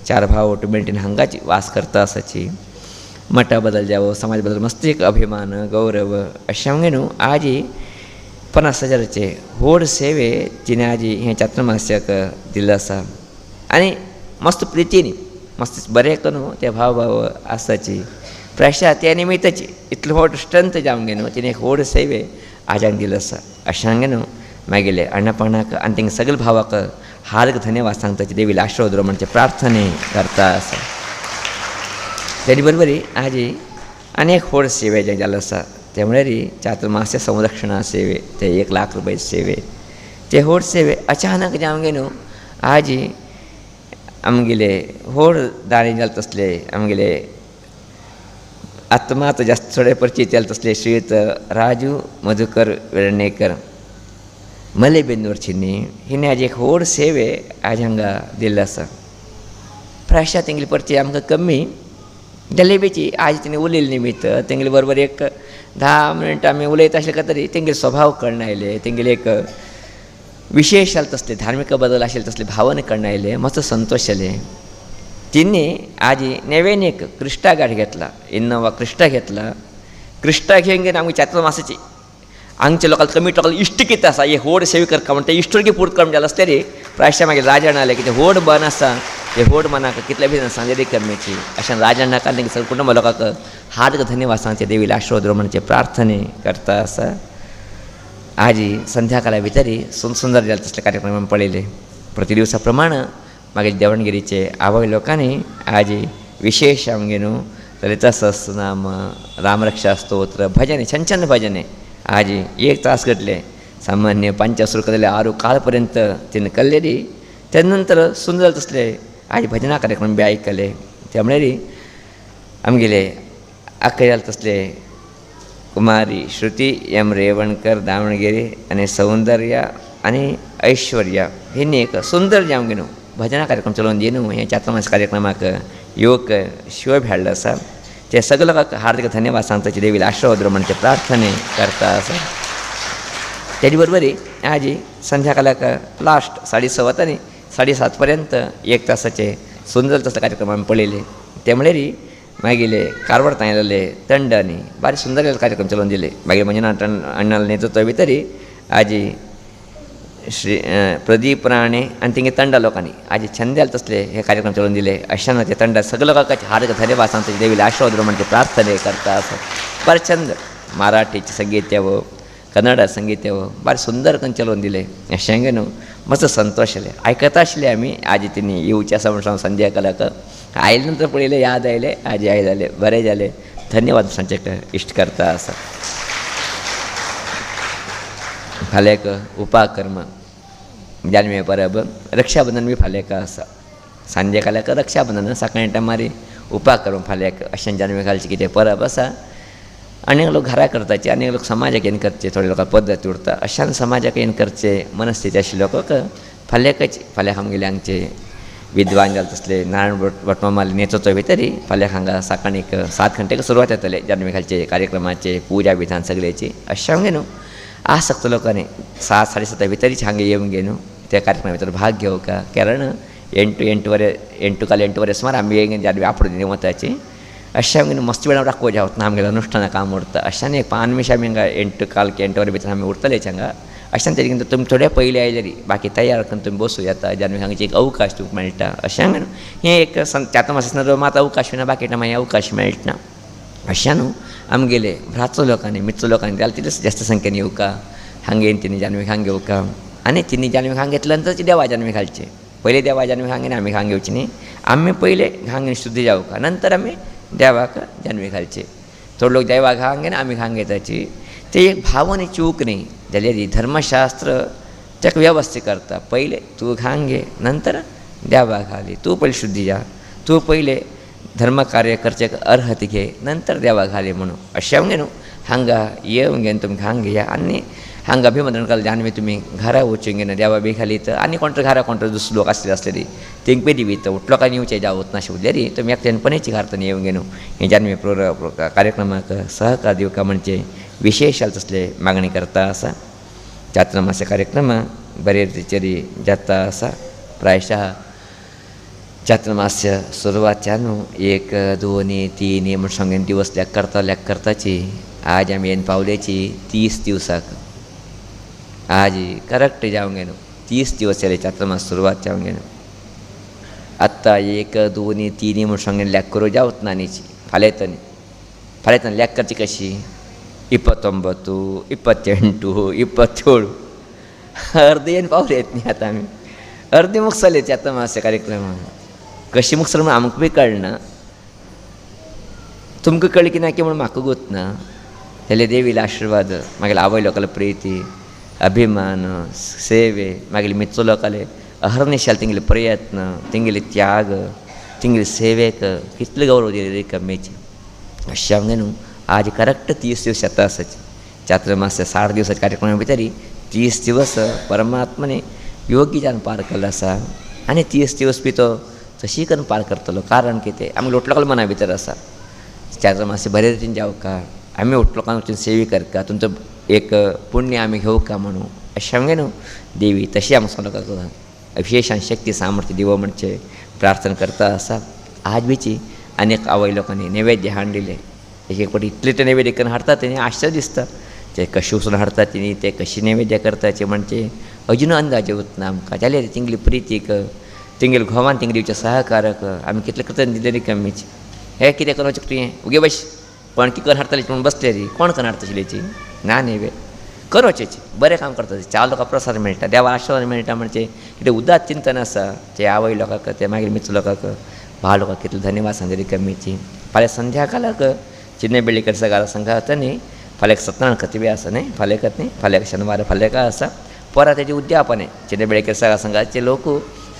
4 भाव ऑटोमॅटिक हांगाची वास करता आसाची मठा बद्दल जावं समाज बद्दल मस्त एक अभिमान गौरव अशें आमगे न्हू आज 50,000चे व्हड सेवे तिणें आज हें चातुर्मास्याक दिल्लो आसा आनी मस्त प्रितीन मस्त बरें करून ते भाव आसाची प्रायशा त्या निमित्ताची इतलो व्हड स्ट्रंथ जावंक न्हू तिणें एक व्हड सेवे आजाक दिल्लो आसा अशें हांगे न्हू मागेले अण्णापणाक आनी तेंकां सगळे भावाक हार्दिक धन्यवाद सांगताची देवीला आशिर्वाद म्हणजे प्रार्थने करता आसा तेजे बरोबरी आज अनेक व्हड सेवे जे जाल्लो आसा ते म्हळ्यार चातुर्मास्य संरक्षणा सेवे ते 1 लाख रुपये सेवे ते व्हड सेवे अचानक जावंक न्हू आज आमगेले व्हड दाणी जाले तसले आमगेले आत्मात जास्त थोडे परिचीत जाले तसले श्रीयुत राजू मधुकर वेर्णेकर मलेबेंदूरची न्ही हिने आज एक व्हड सेवे आज हांगा दिल्लो आसा. प्रायश्या तेंगली परची आमकां कमी जलेबीची आज तिने उलयले निमित्त तेंगले बरोबर एक 10 मिनटां आमी उलयता आसले तरी तेंगेले स्वभाव कळून आयले, तेंगेले एक विशेष जाले तसले धार्मीक बदल आशिल्ले तसले भावना कळून आयले. मस्त संतोश जाले. तिनी आज नेवेन एक क्रिस्टा गाडी घेतला, इनोवा क्रिस्टा घेतला. क्रिस्टा घेवन आमगे चातुर्मासाची मासाची हांगच्या लोकांक कमी टोकाल इश्ट कितें आसा हे व्हड सेवे करता म्हणटा इश्टोरगी पूर्त करून जालें आसलें रे. प्रायश्या मागीर राजाण आले की व्हड बन आसा हे व्हड मनाक कितले बी सांजेरी करमेची अशें राजांनाका सगळे कुटुंब लोकांक हार्दिक धन्यवाद सांगचे देवीला आशिर्वाद म्हणचे प्रार्थने करता आसा. आज संध्याकाळा भितरी सुंदर जाले तसले कार्यक्रम आमी पळयले. प्रति दिवसा प्रमाण मागीर देवणगिरीचे आवय लोकांनी आज विशेष आमगे न्हू ललिता सहस्रनाम, रामरक्षा स्तोत्र, भजने, छंछन भजने आज 1 तास घडले. सामान्य 5 सुरू केलेले 6 काळपर्यंत तिने कल्लेली. त्यानंतर सुंदर तसले आज भजना कार्यक्रम बी आयकले. त्यामुळे आमगेले आखय तसले कुमारी श्रुती एम रेवणकर दावणगेरे आनी सौंदर्या आनी ऐश्वर्या हिंनी एक सुंदर जे आमगे न्हू भजना कार्यक्रम चलोवन दी न्हू हे चातुर्मास कार्यक्रमाक येवक शिवब हाडलो आसा. ते सगळे लोकांक हार्दिक धन्यवाद सांगताचे देवीला आशिर्वाद म्हणचे प्रार्थने करता आसा. तेजे बरोबर आज संध्याकाळाक लास्ट 6:30 वतांनी 7:30 पर्यंत 1 तासाचे सुंदर तसले कार्यक्रम आमी पळयले. ते म्हळ्यार मागीर कारवार तांयलेले तंडांनी बारी सुंदर कार्यक्रम चलोवन दिले. मागीर मंजुनाथ अण्णाले नेतृत्वा भितर आज श्री प्रदीप राणे आनी तेंगे तंडा लोकांनी आज छंद्याल तसले हे कार्यक्रम चलोवन दिले. अशान ते तंडा सगळे लोकांचे हार्दिक धन्यवाद सांगता देवीला आशिर्वाद म्हणचे प्रार्थने करता आसा. बरें छंद मराठीचे संगीत यावं, कन्नड संगीत यावं बारी सुंदर करून चलोवन दिले. अशें न्हू मस्त संतोश जाले. आयकता आसले आमी आज तिनी येवचे आसा म्हणून संध्याकाळाक आयले नंतर पळयले याद आयले आज आयले बरें जालें. धन्यवाद सांगचे इश्ट करता आसा. फाल्याक उपाकर्म जानवे परब रक्षाबंधन बी फाल्याक आसा. सांजेकाल्याक रक्षाबंधन सकाळी टायमार उपाकर्म फाल्याक अशें जानवे घालचे कितें परब आसा. अनेक लोक घरा करताचे, अनेक लोक समाजाक येवन करचे, थोडे लोक पद्दत उरता. अशान समाजाक येवन करचे मनस्थिती आशिल्ले लोकांक फाल्याक आमगेले हांगचे विद्वान जाले तसले नारायण भटमामाले नेतृत्वा भितर फाल्याक हांगा सकाळीक 7 घंटेक सुरवात जातले जानवे घालचे कार्यक्रमाचे पुजा विधान सगळेची. अशें हांगे न्हू आसक्त लोकांनी 7-7:30 भितरच हांगा येवन गे न्हू त्या कार्यक्रमा भितर भाग घेवका. कारण 8 सुमार आमी जानवे आपूण वताची. अशें आमगे मस्त वेळा राखो जावत ना आमगेले अनुष्ठाना काम उरता. अशान एक 5 निमिश आमी हांगा 8 भितर आमी उरतलेच हांगा. अशान तरी तुमी थोडे पयलीं आयले बाकी तयार करून तुमी बसूं येता जानवे हांगाची एक अवकाश तुमकां मेळटा. अशें हांगा हें एक चातुर्मासांत मात अवकाश ना बाकी टायमार अवकाश मेळटा. अशें न्हू आमगेले भ्रातृ लोकांनी मित्र लोकांनी जाल्यार तितलेच जास्त संख्येन येवका हांगा येवन तिनी जानवे हांगा घेवका. आनी तिनी जानवे हांगा घेतले नंतर देवा जानवे घालचे. पयले देवा जानवे हांगा आमी हांगा घेवचे न्ही. आमी पयले हांगा शुद्ध जावका नंतर आमी देवाक जानवे घालचे. थोडे लोक देवाक हांगा आमी हांगा घेताची. ते एक भावने चूक न्ही जाल्यार धर्मशास्त्र ताका वेवस्थीत करता. पयले तूं हांगा घे नंतर देवाक घाली. तूं पयलीं शुद्ध जा, तूं पयले धर्म कार्य करचे अर्हत घे नंतर देवाक घाली म्हणून. अशें हांगा न्हू हांगा येवन घेवन तुमी हांगा घेया आनी हांगा अभिमंत्रण केलें जानवे तुमी घरा वचूंक घेना देवा बी घालीत आनी कोण घरा कोण दुसरे लोक आसले आसले तेंक बी दिवीत लोकांनी येवचें जावत नाशिल्लें उरलें तुमी एकट्यानपणीची घारताना येवन घेवन हे जानवे कार्यक्रमाक सहकार दिवका म्हणजे विशेष तसले मागणी करता आसा. चातुर्मास्य कार्यक्रम बरे तरेची जाता आसा. प्रायशः चातुर्मास्य सुरवातच्या न्हू 1, 2, 3 म्हण सांगून दिवस लेख करताची आज आमी येवन पावलेची 30 दिवसाक. आज करेक्ट जावंक न्हू 30 दिवस जाले चातुर्मास सुरवात जावंक न्हू. आत्तां 1, 2, 3 म्हण सांगून लेख करूं जावत ना न्ही. फाल्यां लेख करची कशी 29, 28, 27 अर्द येवन पावलेत न्ही. आतां आमी अर्दे मुक्सले चातुर्मास्य कार्यक्रम कशी मुक्सल म्हूण आमकां बी कळना. तुमकां कळ्ळी की ना की म्हूण म्हाका गुंतना जाल्यार देवीला आशिर्वाद मागीर आवय लोकांले प्रिती अभिमान सेवे मागीर मित्र लोकांले अहर्निशाल तेंगेले प्रयत्न तेंगेले त्याग तेंगेले सेवेक कितले गौरव दिले कमेची. अशें हांवें न्हू आज करेक्ट 30 दिवस येता आसाचे चातुर्मास्य 60 दिवसाच्या कार्यक्रमा भितर 30 दिवस परमात्माने योगी जान पार केला असा आणि 30 दिवस बी तो तशी करून पार करतलो. कारण कितें आमी लोटलोकांना मना भितर आसा चार मातशें बरे रितीन जावका, आमी लोकांक वचून सेवी करता, तुमचो एक पुण्य आमी घेवका म्हणून अशें आमगे न्हू देवी तशी आमकां लोकांक विशेष आनी शक्ती सामर्थ्य दिवो म्हणचे प्रार्थना करता आसा. आज बीची आनीक आवय लोकांनी नैवेद्य हाडलेले एक फावटी इतले ते नैवेद्य करून हाडटा तेणी आश्चर्य दिसता. ते कशें वचून हाडटा तेणी ते कशी नैवेद्य करताचे म्हणजे अजून अंदाज उरना आमकां. जाल्यार तिंगली प्रितीक तिंगेल घोवान तिंगे दिवचे सहकारक आमी कितले करता दिले कमीच. हे कितें करून वचूं तुवें उगे बश पण कितें करून हाडटाली म्हणून बसले री कोण करून हाडटा आशिल्लीची ना नैवेद्य कर वचेची बरें काम करता. चार लोकांक प्रसाद मेळटा, देवा आशिर्वाद मेळटा म्हणजे कितें उदात चिंतन आसा ते आवय लोकांक ते मागीर मित्र लोकांक भाव लोकांक कितले धन्यवाद सांगली कमीची. फाल्यां संध्याकाळाक चिन्ने बेळ्ळेकर सगारा संघात न्ही फाल्यां सत्यनारायण कथिबी आसा न्ही फाल्यां कत न्ही फाल्यां शेनवार फाल्यां काय आसा परत तेजे उद्यापन आहे चिन्ने बेळ्ळेकर सगारा संघाचे लोक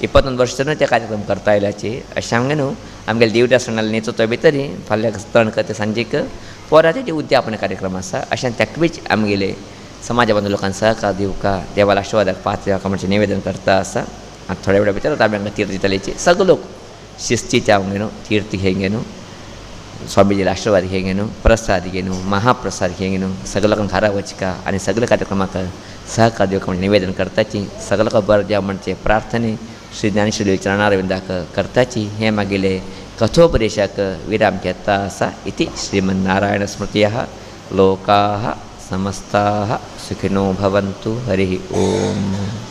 21 वर्सां ते कार्यक्रम करता आयल्याचे अशें आमगे न्हू आमगे देवड्या सणाला न्हेचो भितरी फाल्यां सत्यनारायण कथे सांजेक परत तेजे उद्यापन कार्यक्रम आसा. अशें ताका बीच आमगेले समाजा बांदू लोकांक सहकार दिवका देवाला आशिर्वादाक पात्र दिवका म्हणजे निवेदन करता आसा. आनी थोड्या वेळा भितर आमी हांगा तीर्थ दितालेचे सगळे लोक शिस्तीचे आमगे न्हू तीर्थ घेंगे न्हू स्वामीजीला आशिर्वाद घेंगे न्हू प्रसाद घे न्हू महाप्रसाद घेंगे न्हू सगळे लोकांक घरा वचका आनी सगळे कार्यक्रमाक सहकार दिवका म्हणजे निवेदन करताची सगळे लोकांक बरें द्या म्हणचे प्रार्थने श्री ज्ञानेश्वरी चरणारविंदाक करताची हे मागिले कथोपदेशाक विराम घेता आसा. इति श्रीमन्नारायण स्मृतयः लोकाः समस्ताः सुखिनो भवन्तु. हरिः ओम.